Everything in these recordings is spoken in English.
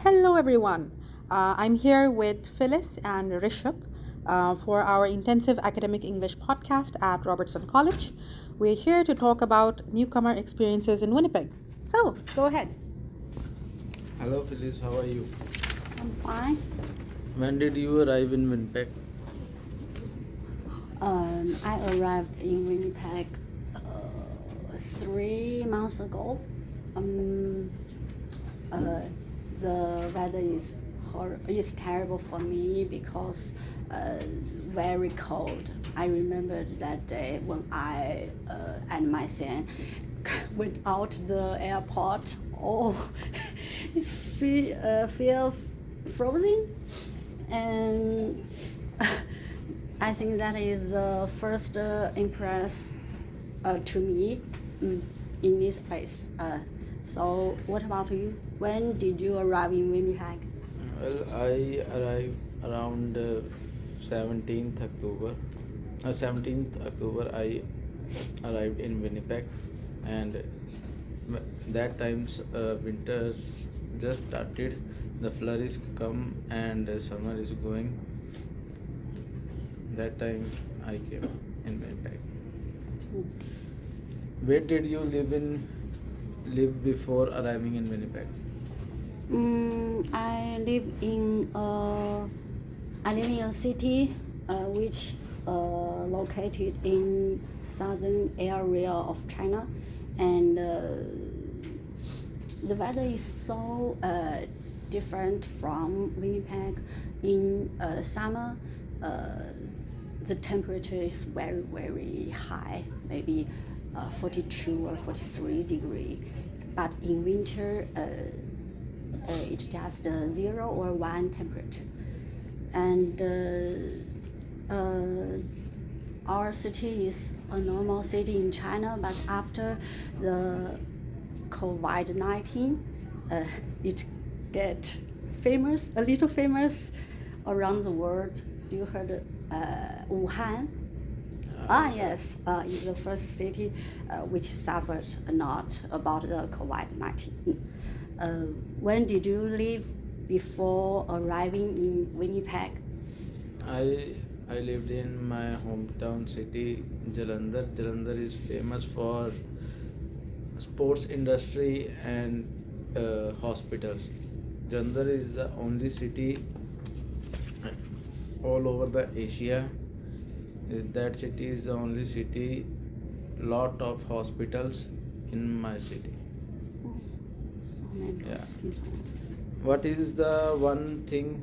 Hello, everyone. I'm here with Phyllis and Rishabh for our intensive academic English podcast at Robertson College. We're here to talk about newcomer experiences in Winnipeg. So, go ahead. Hello Phyllis, how are you? I'm fine. When did you arrive in Winnipeg? I arrived in Winnipeg 3 months ago. Um, uh, the weather is terrible for me because very cold. I remember that day when I and my son went out the airport. Oh, it feel frozen, and I think that is the first impress to me in this place. So what about you? When did you arrive in Winnipeg? Well, I arrived around 17th October. 17th October, I arrived in Winnipeg, and that times winters just started. The flurries come and summer is going. That time I came in Winnipeg. Where did you live before arriving in Winnipeg? I live in a city which located in southern area of China, and the weather is so different from Winnipeg. In summer, the temperature is very high, maybe 42 or 43 degree, but in winter it's just 0 or 1 temperature. And our city is a normal city in China, but after the COVID-19, it get a little famous around the world. You heard Wuhan? Yes, is the first city which suffered a lot about the COVID-19. When did you leave before arriving in Winnipeg? I lived in my hometown city, Jalandhar. Jalandhar is famous for sports industry and hospitals. Jalandhar is the only city all over the Asia. That city is the only city, lot of hospitals in my city. Yeah. What is the one thing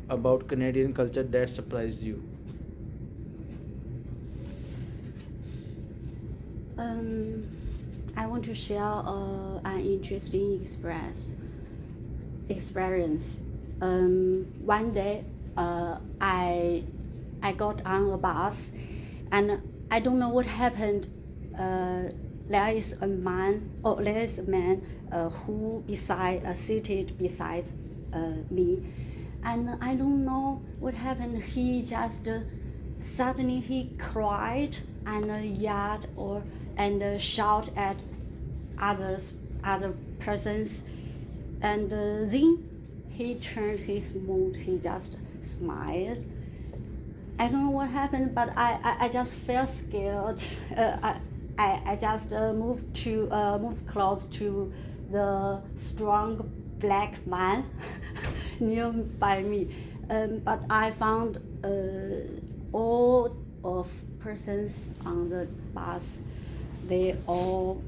about Canadian culture that surprised you? I want to share an interesting experience. One day, I got on a bus, and I don't know what happened. There is a man who seated beside me, and I don't know what happened. He just suddenly he cried and yelled and shout at other persons, and then he turned his mood. He just smiled. I don't know what happened, but I just felt scared. I just moved close to the strong black man nearby me, but I found all of persons on the bus. They all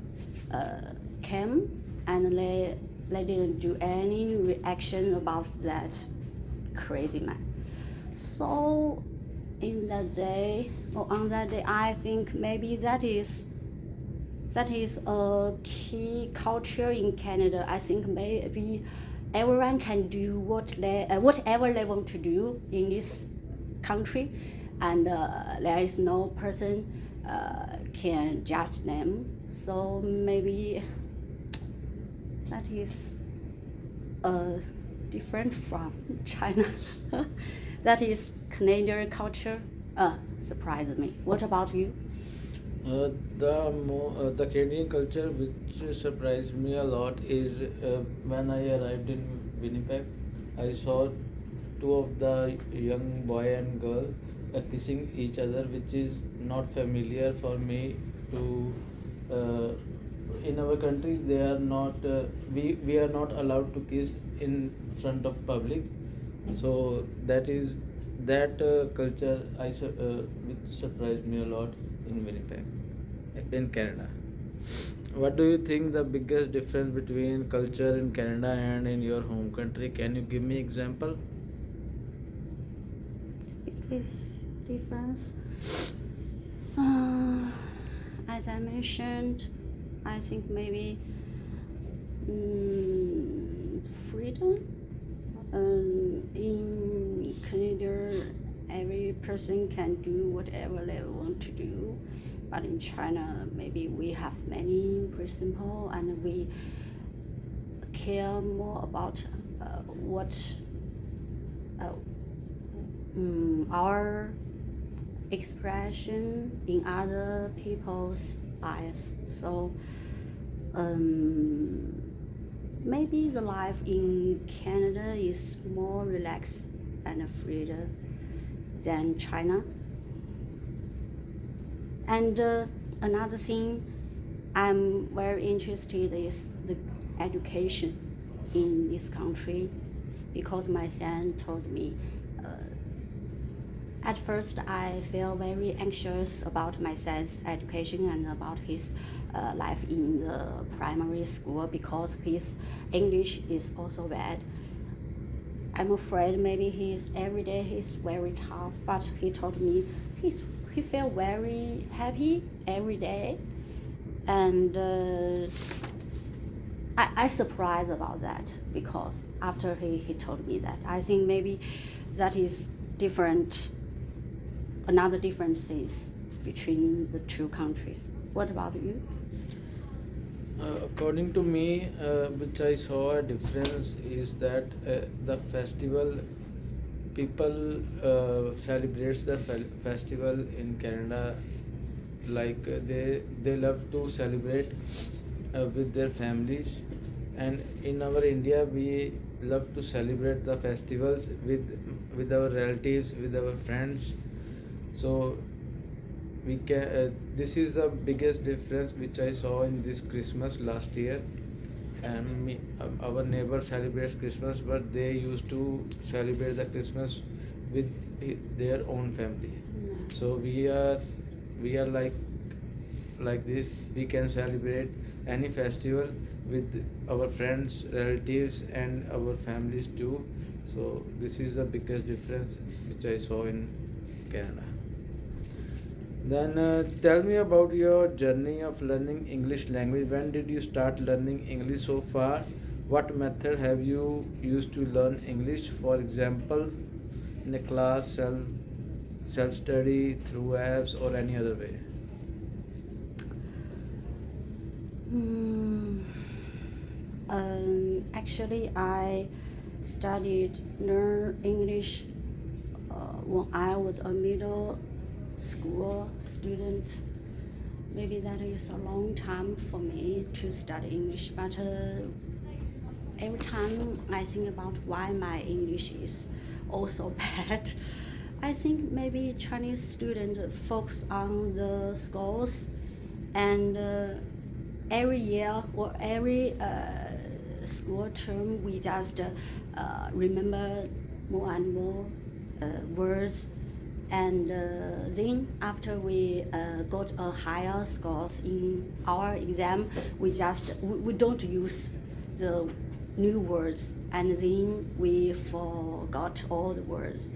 came, and they didn't do any reaction about that crazy man. So on that day, I think maybe that is a key culture in Canada. I think maybe everyone can do whatever they want to do in this country, and there is no person can judge them. So maybe that is different from China. That is Canadian culture. Surprised me. What about you? The Canadian culture which surprised me a lot is when I arrived in Winnipeg. I saw two of the young boy and girl kissing each other, which is not familiar for me to. In our country, they are not. We are not allowed to kiss in front of public. So that culture which surprised me a lot in Winnipeg, in Canada. What do you think the biggest difference between culture in Canada and in your home country? Can you give me example? Biggest difference. Uh, as I mentioned, I think maybe freedom. In Canada, every person can do whatever they want to do, but in China, maybe we have many principles and we care more about what uh, our expression in other people's eyes. So maybe the life in Canada is more relaxed and freer than China. And another thing I'm very interested is the education in this country, because my son told me at first I feel very anxious about my son's education and about his life in the primary school, because his English is also bad. I'm afraid maybe every day he's very tough, but he told me he felt very happy every day, and I surprised about that, because after he told me that, I think maybe that is different, another differences between the two countries. What about you? According to me, which I saw a difference is that the festival people celebrates the festival in Canada, like they love to celebrate with their families, and in our India we love to celebrate the festivals with our relatives, with our friends. So we can this is the biggest difference which I saw in this Christmas last year. And our neighbor celebrates Christmas, but they used to celebrate the Christmas with their own family. So we are like this. We can celebrate any festival with our friends, relatives, and our families too. So this is the biggest difference which I saw in Canada. Then tell me about your journey of learning English language. When did you start learning English so far? What method have you used to learn English? For example, in a class, self study, through apps, or any other way? Actually, I learn English when I was a middle school student. Maybe that is a long time for me to study English, but every time I think about why my English is also bad, I think maybe Chinese students focus on the scores, and every year or every school term we just remember more and more words, and then after we got a higher scores in our exam, we don't use the new words, and then we forgot all the words.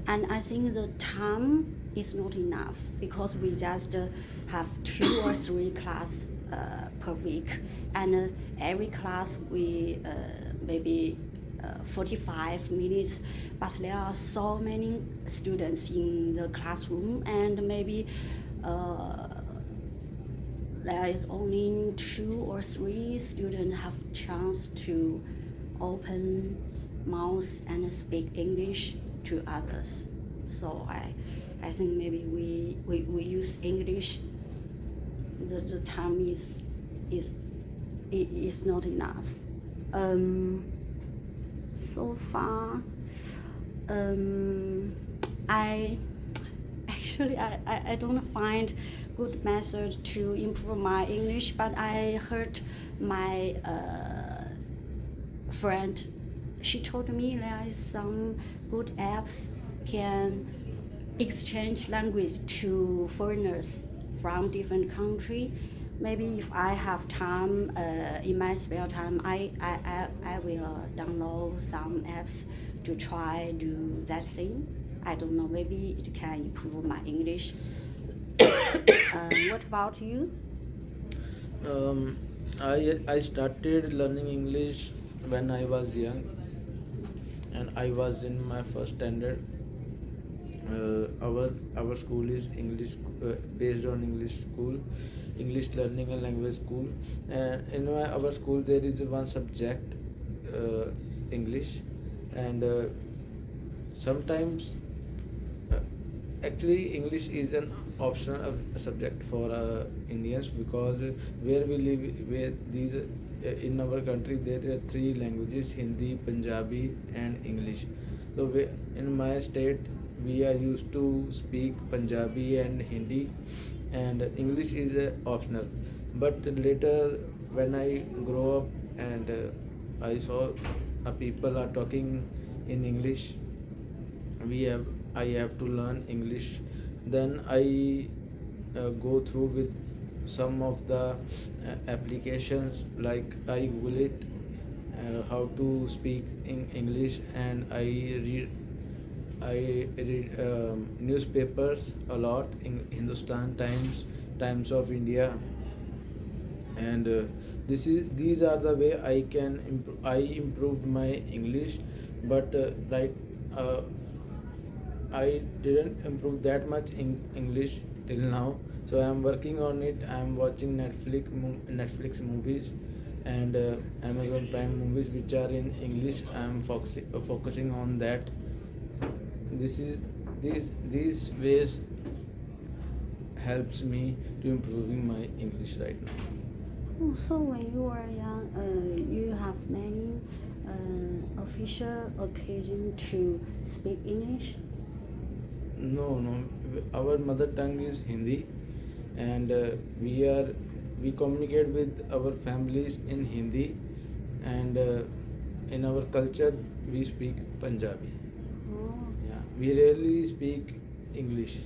And I think the time is not enough, because we just have 2 or 3 class per week, and every class we maybe 45 minutes, but there are so many students in the classroom, and maybe there is only 2 or 3 students have chance to open mouth and speak English to others. So I think maybe we use English, the time is not enough. So far, I actually I don't find good method to improve my English, but I heard my friend, she told me there is some good apps can exchange language to foreigners from different country. Maybe if I have time in my spare time, I will download some apps to try do that thing. I don't know, maybe it can improve my English. What about you? Um, I started learning English when I was young, and I was in my first standard. Our school is English, based on English school, English learning and language school. And in our school there is one subject, uh, English, and sometimes, uh, actually English is an optional subject for Indians, because where we live, where these in our country there are three languages: Hindi, Punjabi and English. So in my state we are used to speak Punjabi and Hindi, and English is optional. But later, when I grow up and I saw people are talking in English, we have I have to learn English. Then I go through with some of the applications, like I Google it, how to speak in English, and I read newspapers a lot, in Hindustan Times, Times of India, and these are the way I improved my English. But right, uh, I didn't improve that much in English till now. So I am working on it. I am watching Netflix movies and Amazon Prime movies which are in English. I am focusing on that. This is these ways helps me to improving my English right now. Oh, so when you were young, you have many official occasion to speak English? No. Our mother tongue is Hindi, and we communicate with our families in Hindi, and in our culture we speak Punjabi. Oh, Yeah, we rarely speak English,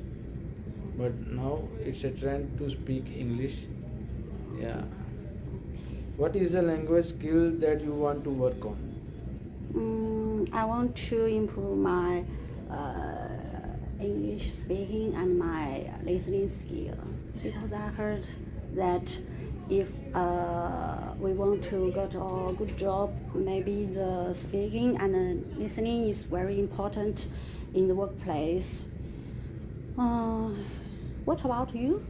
but now it's a trend to speak English. Yeah. What is the language skill that you want to work on? I want to improve my English speaking and my listening skill, because I heard that if we want to get a good job, maybe the speaking and listening is very important in the workplace. Uh, what about you?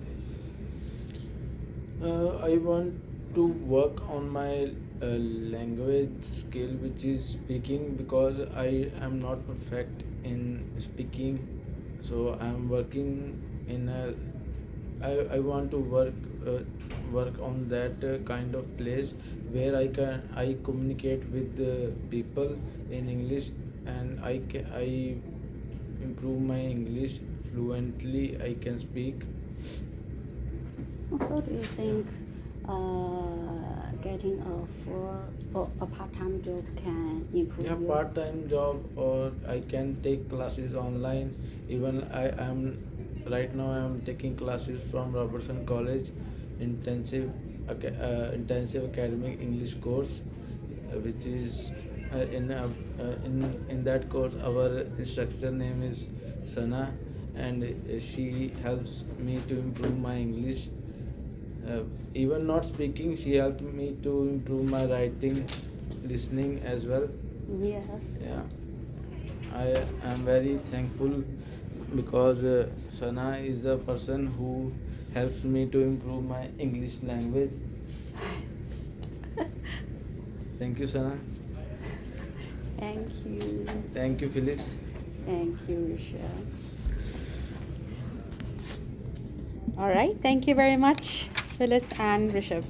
I want to work on my language skill, which is speaking, because I am not perfect in speaking. So I am working in a. I want to work on that kind of place where I communicate with people in English, and I improve my English fluently. I can speak. Also, do you think getting a full or a part-time job can improve Yeah, your? part-time job, or I can take classes online. Even I am right now I am taking classes from Robertson College, intensive academic English course, which is in that course our instructor name is Sana, and she helps me to improve my English. Even not speaking, she helped me to improve my writing, listening as well. Yes. Yeah, I am very thankful, because Sana is a person who helps me to improve my English language. Thank you, Sana. Thank you. Thank you, Phyllis. Thank you, Rishabh. All right. Thank you very much, Phyllis and Rishabh.